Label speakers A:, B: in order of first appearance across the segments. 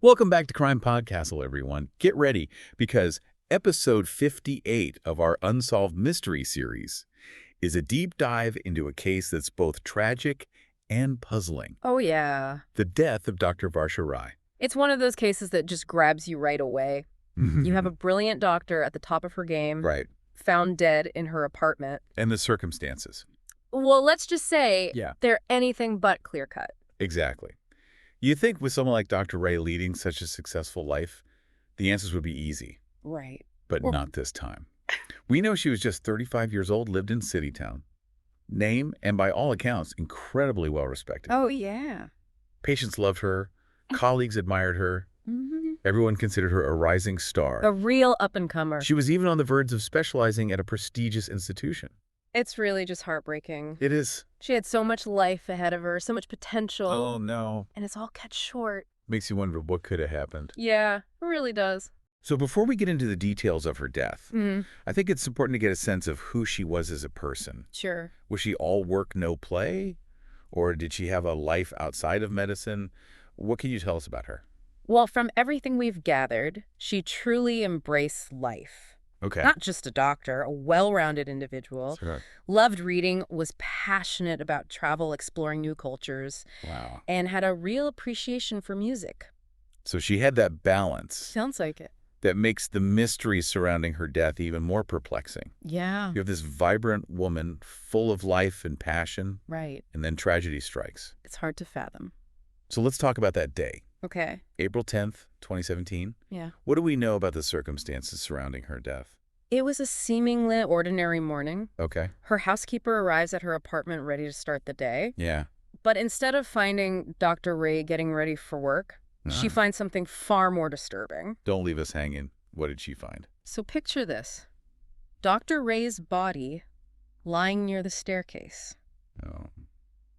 A: Welcome back to Crime Podcastle, everyone. Get ready, because episode 58 of our Unsolved Mystery series is a deep dive into a case that's both tragic and puzzling.
B: Oh, yeah.
A: The death of Dr. Varsha Rai.
B: It's one of those cases that just grabs you right away. You have a brilliant doctor at the top of her game,
A: Right.
B: found dead in her apartment.
A: And the circumstances.
B: Well, let's just say
A: Yeah.
B: they're anything but clear-cut.
A: Exactly. You think with someone like Dr. Rai leading such a successful life, the answers would be easy.
B: Right.
A: But not this time. We know she was just 35 years old, lived in Citytown. Name, and by all accounts, incredibly well respected.
B: Oh, yeah.
A: Patients loved her. Colleagues admired her. Everyone considered her a rising star.
B: A real up-and-comer.
A: She was even on the verge of specializing at a prestigious institution.
B: It's really just heartbreaking.
A: It is.
B: She had so much life ahead of her, so much potential.
A: Oh, no.
B: And it's all cut short.
A: Makes you wonder what could have happened.
B: Yeah, it really does.
A: So before we get into the details of her death, I think it's important to get a sense of who she was as a person.
B: Sure.
A: Was she all work, no play? Or did she have a life outside of medicine? What can you tell us about her?
B: Well, from everything we've gathered, she truly embraced life.
A: Okay.
B: Not just a doctor, a well-rounded individual.
A: Sure.
B: Loved reading, was passionate about travel, exploring new cultures,
A: Wow.
B: and had a real appreciation for music.
A: So she had that balance
B: Sounds like it.
A: that makes the mystery surrounding her death even more perplexing.
B: Yeah.
A: You have this vibrant woman full of life and passion,
B: Right.
A: and then tragedy strikes.
B: It's hard to fathom.
A: So let's talk about that day,
B: Okay.
A: April 10th, 2017.
B: Yeah.
A: What do we know about the circumstances surrounding her death?
B: It was a seemingly ordinary morning.
A: Okay.
B: Her housekeeper arrives at her apartment ready to start the day.
A: Yeah.
B: But instead of finding Dr. Rai getting ready for work, she finds something far more disturbing.
A: Don't leave us hanging. What did she find?
B: So picture this. Dr. Ray's body lying near the staircase.
A: Oh.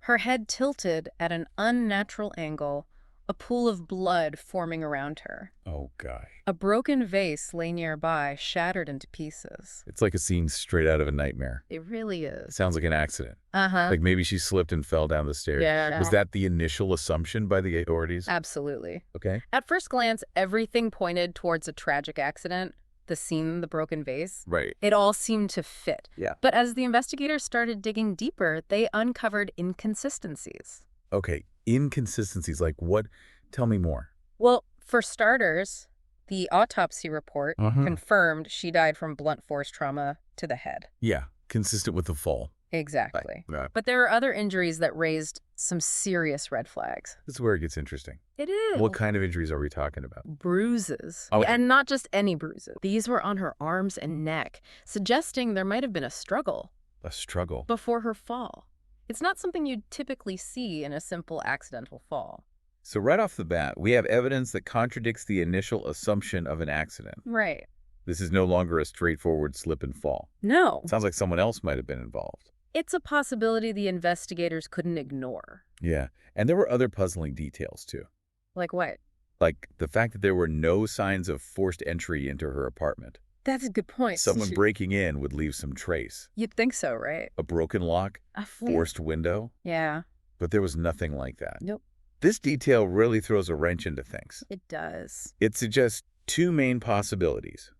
B: Her head tilted at an unnatural angle, a pool of blood forming around her.
A: Oh, guy.
B: A broken vase lay nearby, shattered into pieces.
A: It's like a scene straight out of a nightmare.
B: It really is.
A: Sounds like an accident.
B: Uh-huh.
A: Like maybe she slipped and fell down the stairs.
B: Yeah.
A: Was that the initial assumption by the authorities?
B: Absolutely.
A: Okay.
B: At first glance, everything pointed towards a tragic accident. The scene, the broken vase.
A: Right.
B: It all seemed to fit.
A: Yeah.
B: But as the investigators started digging deeper, they uncovered inconsistencies.
A: Okay. Inconsistencies. Like what? Tell me more.
B: Well, for starters, the autopsy report confirmed she died from blunt force trauma to the head.
A: Yeah. Consistent with the fall.
B: Exactly.
A: Right.
B: But there are other injuries that raised some serious red flags.
A: This is where it gets interesting.
B: It is.
A: What kind of injuries are we talking about?
B: Bruises.
A: Oh.
B: And not just any bruises. These were on her arms and neck, suggesting there might have been a struggle
A: A struggle.
B: before her fall. It's not something you'd typically see in a simple accidental fall.
A: So right off the bat, we have evidence that contradicts the initial assumption of an accident.
B: Right.
A: This is no longer a straightforward slip and fall.
B: No.
A: Sounds like someone else might have been involved.
B: It's a possibility the investigators couldn't ignore.
A: Yeah. And there were other puzzling details, too.
B: Like what?
A: Like the fact that there were no signs of forced entry into her apartment.
B: That's a good point.
A: Someone breaking in would leave some trace.
B: You'd think so, right?
A: A broken lock,
B: A
A: forced window.
B: Yeah.
A: But there was nothing like that.
B: Nope.
A: This detail really throws a wrench into things.
B: It does.
A: It suggests two main possibilities.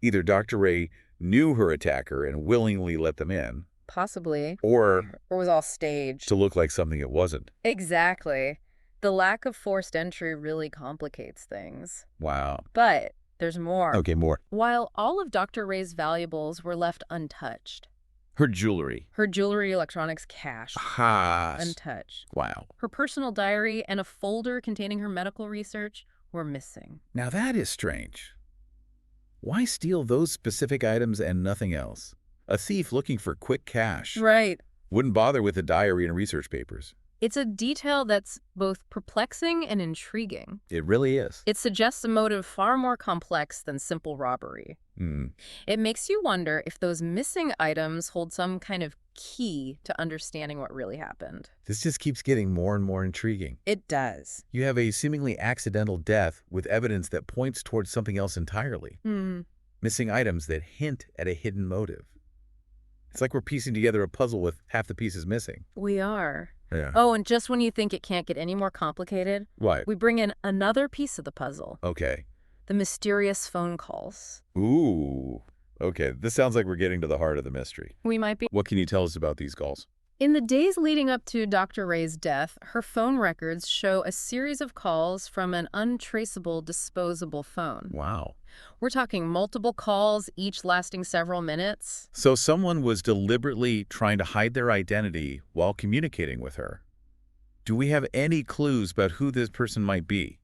A: Either Dr. Rai knew her attacker and willingly let them in,
B: Possibly.
A: or
B: was all staged.
A: to look like something it wasn't.
B: Exactly. The lack of forced entry really complicates things.
A: Wow.
B: But there's more.
A: Okay, more.
B: While all of Dr. Ray's valuables were left untouched,
A: Her jewelry.
B: her jewelry, electronics, cash, untouched.
A: Wow.
B: Her personal diary and a folder containing her medical research were missing.
A: Now that is strange. Why steal those specific items and nothing else? A thief looking for quick cash
B: Right.
A: wouldn't bother with the diary and research papers.
B: It's a detail that's both perplexing and intriguing.
A: It really is.
B: It suggests a motive far more complex than simple robbery. It makes you wonder if those missing items hold some kind of key to understanding what really happened.
A: This just keeps getting more and more intriguing.
B: It does.
A: You have a seemingly accidental death with evidence that points towards something else entirely. Missing items that hint at a hidden motive. It's like we're piecing together a puzzle with half the pieces missing.
B: We are.
A: Yeah.
B: Oh, and just when you think it can't get any more complicated,
A: Right.
B: we bring in another piece of the puzzle.
A: Okay.
B: The mysterious phone calls.
A: Ooh. Okay, this sounds like we're getting to the heart of the mystery.
B: We might be.
A: What can you tell us about these calls?
B: In the days leading up to Dr. Ray's death, her phone records show a series of calls from an untraceable disposable phone.
A: Wow.
B: We're talking multiple calls, each lasting several minutes.
A: So someone was deliberately trying to hide their identity while communicating with her. Do we have any clues about who this person might be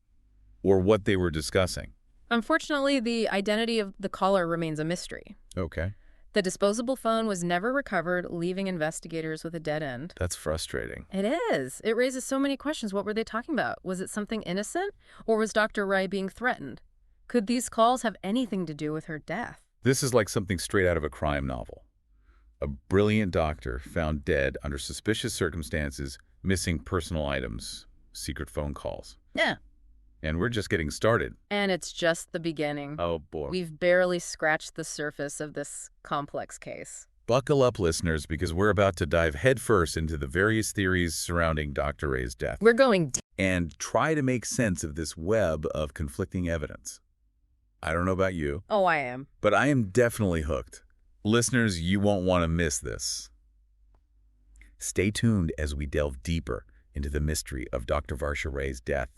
A: or what they were discussing?
B: Unfortunately, the identity of the caller remains a mystery.
A: Okay.
B: The disposable phone was never recovered, leaving investigators with a dead end.
A: That's frustrating.
B: It is. It raises so many questions. What were they talking about? Was it something innocent? Or was Dr. Rai being threatened? Could these calls have anything to do with her death?
A: This is like something straight out of a crime novel. A brilliant doctor found dead under suspicious circumstances, missing personal items, secret phone calls.
B: Yeah.
A: And we're just getting started.
B: And it's just the beginning.
A: Oh, boy.
B: We've barely scratched the surface of this complex case.
A: Buckle up, listeners, because we're about to dive headfirst into the various theories surrounding Dr. Ray's death.
B: We're going deep.
A: And try to make sense of this web of conflicting evidence. I don't know about you,
B: Oh, I am.
A: but I am definitely hooked. Listeners, you won't want to miss this. Stay tuned as we delve deeper into the mystery of Dr. Varsha Rai's death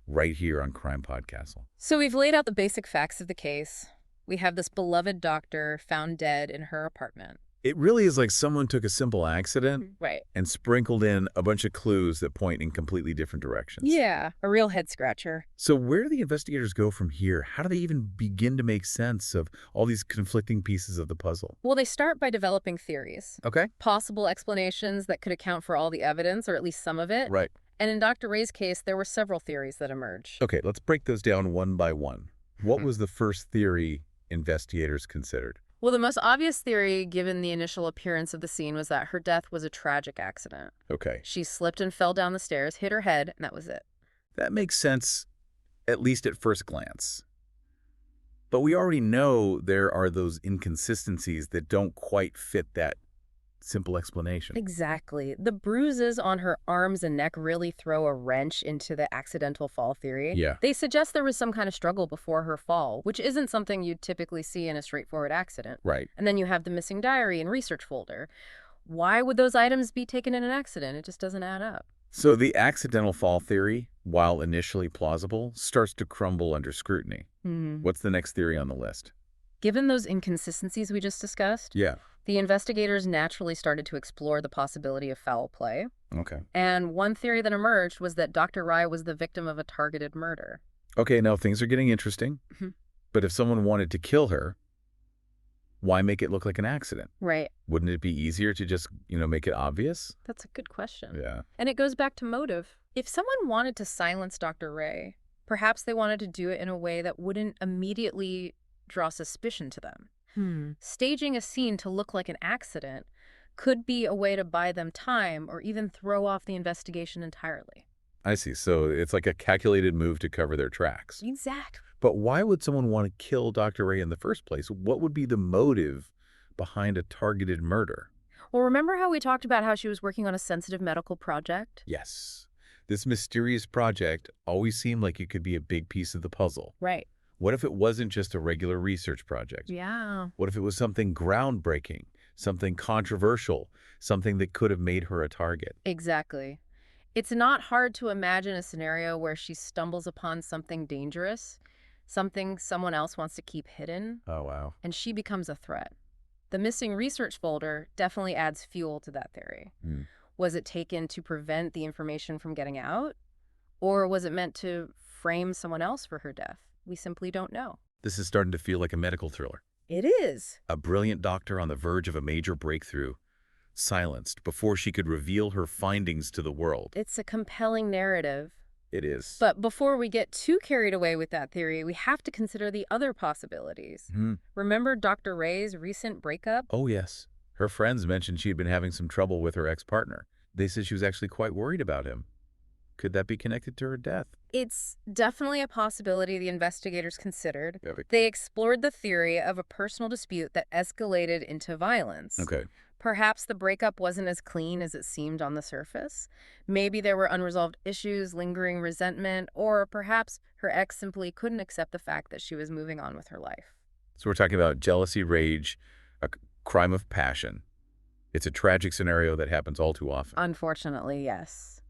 A: right here on CrimePod Castle.
B: So we've laid out the basic facts of the case. We have this beloved doctor found dead in her apartment.
A: It really is like someone took a simple accident
B: Right.
A: and sprinkled in a bunch of clues that point in completely different directions.
B: Yeah, a real head scratcher.
A: So where do the investigators go from here? How do they even begin to make sense of all these conflicting pieces of the puzzle?
B: Well, they start by developing theories.
A: Okay.
B: Possible explanations that could account for all the evidence, or at least some of it.
A: Right.
B: And in Dr. Ray's case, there were several theories that emerged.
A: Okay, let's break those down one by one. What was the first theory investigators considered?
B: Well, the most obvious theory, given the initial appearance of the scene, was that her death was a tragic accident.
A: Okay.
B: She slipped and fell down the stairs, hit her head, and that was it.
A: That makes sense, at least at first glance. But we already know there are those inconsistencies that don't quite fit that simple explanation.
B: Exactly. The bruises on her arms and neck really throw a wrench into the accidental fall theory.
A: Yeah.
B: They suggest there was some kind of struggle before her fall, which isn't something you'd typically see in a straightforward accident.
A: Right.
B: And then you have the missing diary and research folder. Why would those items be taken in an accident? It just doesn't add up.
A: So the accidental fall theory, while initially plausible, starts to crumble under scrutiny. What's the next theory on the list?
B: Given those inconsistencies we just discussed,
A: Yeah.
B: the investigators naturally started to explore the possibility of foul play.
A: Okay.
B: And one theory that emerged was that Dr. Rai was the victim of a targeted murder.
A: Okay, now things are getting interesting.
B: Mhm.
A: But if someone wanted to kill her, why make it look like an accident?
B: Right.
A: Wouldn't it be easier to just, make it obvious?
B: That's a good question.
A: Yeah.
B: And it goes back to motive. If someone wanted to silence Dr. Rai, perhaps they wanted to do it in a way that wouldn't immediately draw suspicion to them. Staging a scene to look like an accident could be a way to buy them time or even throw off the investigation entirely.
A: I see. So it's like a calculated move to cover their tracks.
B: Exactly.
A: But why would someone want to kill Dr. Ray in the first place? What would be the motive behind a targeted murder?
B: Well, remember how we talked about how she was working on a sensitive medical project?
A: Yes. This mysterious project always seemed like it could be a big piece of the puzzle.
B: Right.
A: What if it wasn't just a regular research project?
B: Yeah.
A: What if it was something groundbreaking, something controversial, something that could have made her a target?
B: Exactly. It's not hard to imagine a scenario where she stumbles upon something dangerous, something someone else wants to keep hidden,
A: Oh, wow.
B: and she becomes a threat. The missing research folder definitely adds fuel to that theory. Was it taken to prevent the information from getting out? Or was it meant to frame someone else for her death? We simply don't know.
A: This is starting to feel like a medical thriller.
B: It is.
A: A brilliant doctor on the verge of a major breakthrough, silenced before she could reveal her findings to the world.
B: It's a compelling narrative.
A: It is.
B: But before we get too carried away with that theory, we have to consider the other possibilities. Remember Dr. Ray's recent breakup?
A: Oh, yes. Her friends mentioned she had been having some trouble with her ex-partner. They said she was actually quite worried about him. Could that be connected to her death?
B: It's definitely a possibility the investigators considered.
A: Yeah,
B: They explored the theory of a personal dispute that escalated into violence.
A: Okay.
B: Perhaps the breakup wasn't as clean as it seemed on the surface. Maybe there were unresolved issues, lingering resentment, or perhaps her ex simply couldn't accept the fact that she was moving on with her life.
A: So we're talking about jealousy, rage, crime of passion. It's a tragic scenario that happens all too often.
B: Unfortunately, yes.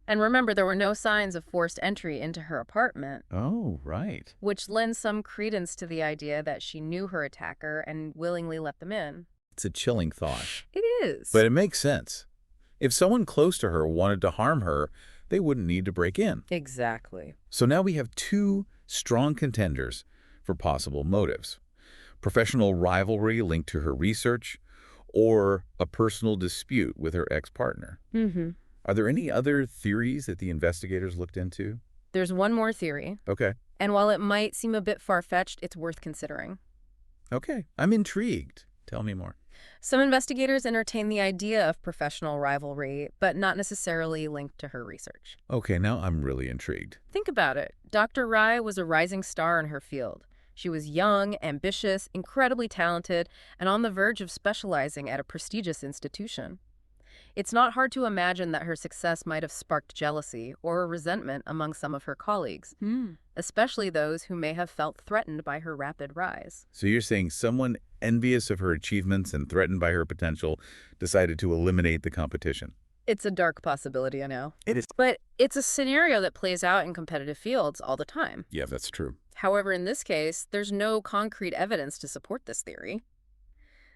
B: And remember, there were no signs of forced entry into her apartment,
A: Oh, right.
B: which lends some credence to the idea that she knew her attacker and willingly let them in.
A: It's a chilling thought.
B: It is.
A: But it makes sense. If someone close to her wanted to harm her, they wouldn't need to break in.
B: Exactly.
A: So now we have two strong contenders for possible motives. Professional rivalry linked to her research, or a personal dispute with her ex-partner.
B: Mm-hmm.
A: Are there any other theories that the investigators looked into?
B: There's one more theory,
A: Okay.
B: and while it might seem a bit far-fetched, it's worth considering.
A: Okay. I'm intrigued. Tell me more.
B: Some investigators entertain the idea of professional rivalry, but not necessarily linked to her research.
A: Okay, now I'm really intrigued.
B: Think about it. Dr. Rai was a rising star in her field. She was young, ambitious, incredibly talented, and on the verge of specializing at a prestigious institution. It's not hard to imagine that her success might have sparked jealousy or resentment among some of her colleagues, especially those who may have felt threatened by her rapid rise.
A: So you're saying someone envious of her achievements and threatened by her potential decided to eliminate the competition?
B: It's a dark possibility, I know.
A: It is.
B: But it's a scenario that plays out in competitive fields all the time.
A: Yeah, that's true.
B: However, in this case, there's no concrete evidence to support this theory.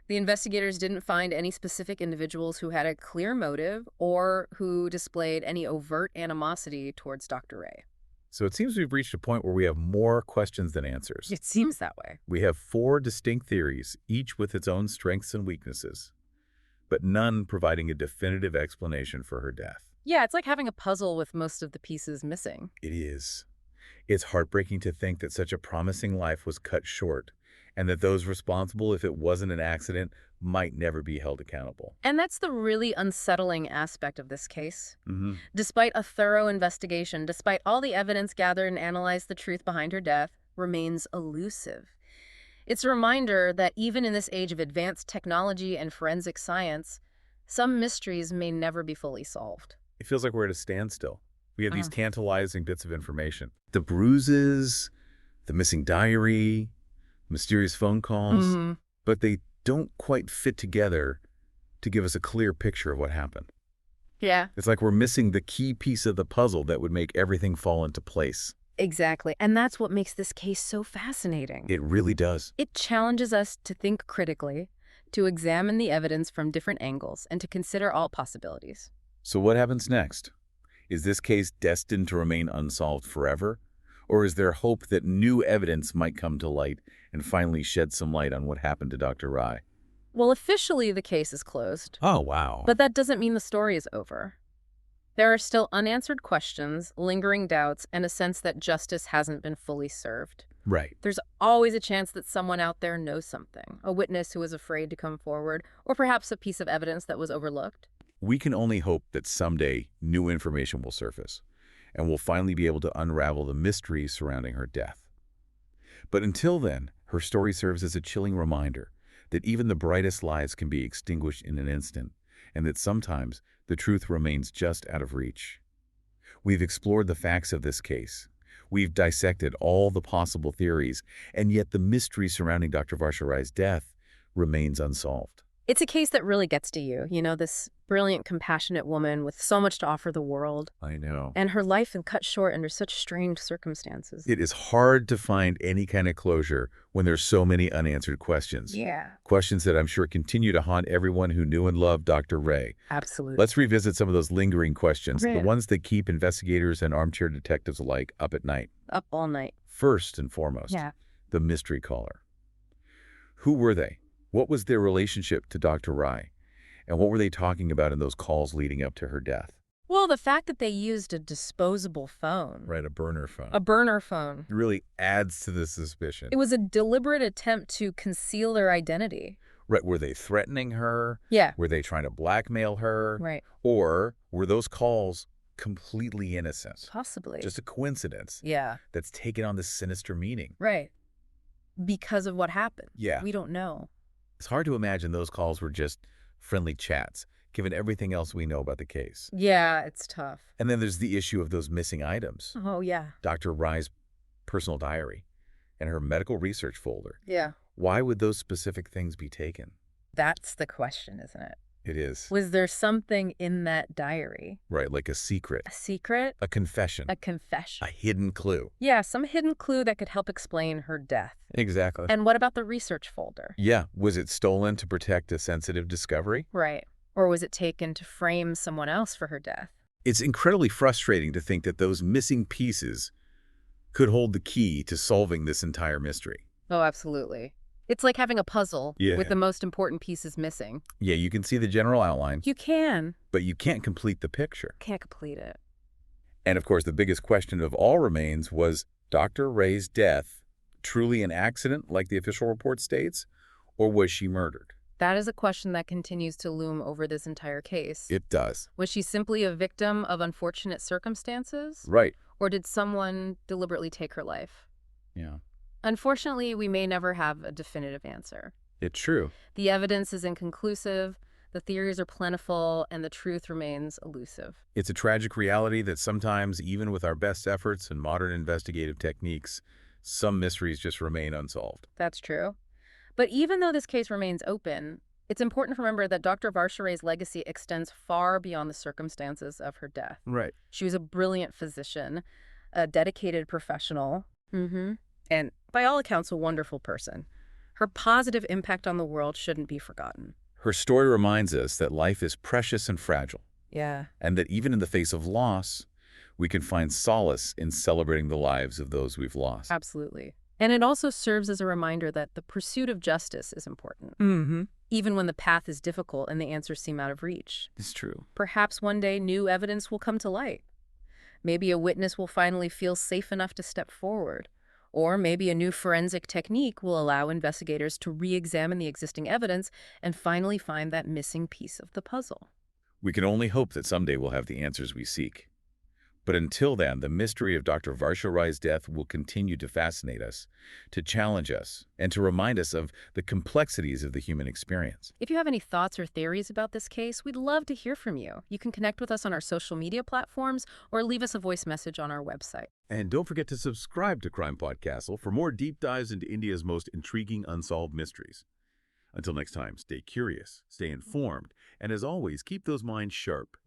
B: The investigators didn't find any specific individuals who had a clear motive or who displayed any overt animosity towards Dr. Rai.
A: So it seems we've reached a point where we have more questions than answers.
B: It seems that way.
A: We have 4 distinct theories, each with its own strengths and weaknesses, but none providing a definitive explanation for her death.
B: Yeah, it's like having a puzzle with most of the pieces missing.
A: It is. It's heartbreaking to think that such a promising life was cut short, and that those responsible, if it wasn't an accident, might never be held accountable.
B: And that's the really unsettling aspect of this case.
A: Mm-hmm.
B: Despite a thorough investigation, despite all the evidence gathered and analyzed, the truth behind her death remains elusive. It's a reminder that even in this age of advanced technology and forensic science, some mysteries may never be fully solved.
A: It feels like we're at a standstill. We have these tantalizing bits of information. The bruises, the missing diary, mysterious phone calls, but they don't quite fit together to give us a clear picture of what happened.
B: Yeah.
A: It's like we're missing the key piece of the puzzle that would make everything fall into place.
B: Exactly. And that's what makes this case so fascinating.
A: It really does.
B: It challenges us to think critically, to examine the evidence from different angles, and to consider all possibilities.
A: So what happens next? Is this case destined to remain unsolved forever? Or is there hope that new evidence might come to light and finally shed some light on what happened to Dr. Rai?
B: Well, officially the case is closed.
A: Oh, wow.
B: But that doesn't mean the story is over. There are still unanswered questions, lingering doubts, and a sense that justice hasn't been fully served.
A: Right.
B: There's always a chance that someone out there knows something, a witness who was afraid to come forward, or perhaps a piece of evidence that was overlooked.
A: We can only hope that someday new information will surface, and we'll finally be able to unravel the mysteries surrounding her death. But until then, her story serves as a chilling reminder that even the brightest lies can be extinguished in an instant, and that sometimes the truth remains just out of reach. We've explored the facts of this case. We've dissected all the possible theories, and yet the mystery surrounding Dr. Varsha Rai's death remains unsolved.
B: It's a case that really gets to you, this brilliant, compassionate woman with so much to offer the world.
A: I know.
B: And her life is cut short under such strange circumstances.
A: It is hard to find any kind of closure when there's so many unanswered questions.
B: Yeah.
A: Questions that I'm sure continue to haunt everyone who knew and loved Dr. Rai.
B: Absolutely.
A: Let's revisit some of those lingering questions,
B: Right.
A: the ones that keep investigators and armchair detectives alike up at night.
B: Up all night.
A: First and foremost, the mystery caller. Who were they? What was their relationship to Dr. Rai? And what were they talking about in those calls leading up to her death?
B: Well, the fact that they used a disposable phone.
A: Right, a burner phone.
B: A burner phone.
A: It really adds to the suspicion.
B: It was a deliberate attempt to conceal their identity.
A: Right, were they threatening her?
B: Yeah.
A: Were they trying to blackmail her?
B: Right.
A: Or were those calls completely innocent?
B: Possibly.
A: Just a coincidence.
B: Yeah.
A: That's taken on this sinister meaning.
B: Right. Because of what happened.
A: Yeah.
B: We don't know.
A: It's hard to imagine those calls were just friendly chats, given everything else we know about the case.
B: Yeah, it's tough.
A: And then there's the issue of those missing items.
B: Oh, yeah.
A: Dr. Rai's personal diary and her medical research folder.
B: Yeah.
A: Why would those specific things be taken?
B: That's the question, isn't it?
A: It is.
B: Was there something in that diary?
A: Right, like a secret,
B: A secret?
A: a confession,
B: A confession?
A: a hidden clue.
B: Yeah, some hidden clue that could help explain her death.
A: Exactly.
B: And what about the research folder?
A: Yeah, was it stolen to protect a sensitive discovery?
B: Right. Or was it taken to frame someone else for her death?
A: It's incredibly frustrating to think that those missing pieces could hold the key to solving this entire mystery.
B: Oh, absolutely. It's like having a puzzle
A: Yeah.
B: with the most important pieces missing.
A: Yeah, you can see the general outline,
B: You can.
A: but you can't complete the picture.
B: Can't complete it.
A: And of course, the biggest question of all remains, was Dr. Rai's death truly an accident like the official report states, or was she murdered?
B: That is a question that continues to loom over this entire case.
A: It does.
B: Was she simply a victim of unfortunate circumstances?
A: Right.
B: Or did someone deliberately take her life?
A: Yeah.
B: Unfortunately, we may never have a definitive answer.
A: It's true.
B: The evidence is inconclusive, the theories are plentiful, and the truth remains elusive.
A: It's a tragic reality that sometimes, even with our best efforts and modern investigative techniques, some mysteries just remain unsolved.
B: That's true. But even though this case remains open, it's important to remember that Dr. Varsha Rai's legacy extends far beyond the circumstances of her death.
A: Right.
B: She was a brilliant physician, a dedicated professional, and by all accounts, a wonderful person. Her positive impact on the world shouldn't be forgotten.
A: Her story reminds us that life is precious and fragile,
B: Yeah.
A: and that even in the face of loss, we can find solace in celebrating the lives of those we've lost.
B: Absolutely. And it also serves as a reminder that the pursuit of justice is important, even when the path is difficult and the answers seem out of reach.
A: It's true.
B: Perhaps one day new evidence will come to light. Maybe a witness will finally feel safe enough to step forward. Or maybe a new forensic technique will allow investigators to re-examine the existing evidence and finally find that missing piece of the puzzle.
A: We can only hope that someday we'll have the answers we seek. But until then, the mystery of Dr. Varsha Rai's death will continue to fascinate us, to challenge us, and to remind us of the complexities of the human experience.
B: If you have any thoughts or theories about this case, we'd love to hear from you. You can connect with us on our social media platforms or leave us a voice message on our website.
A: And don't forget to subscribe to CrimePod Castle for more deep dives into India's most intriguing unsolved mysteries. Until next time, stay curious, stay informed, and as always, keep those minds sharp.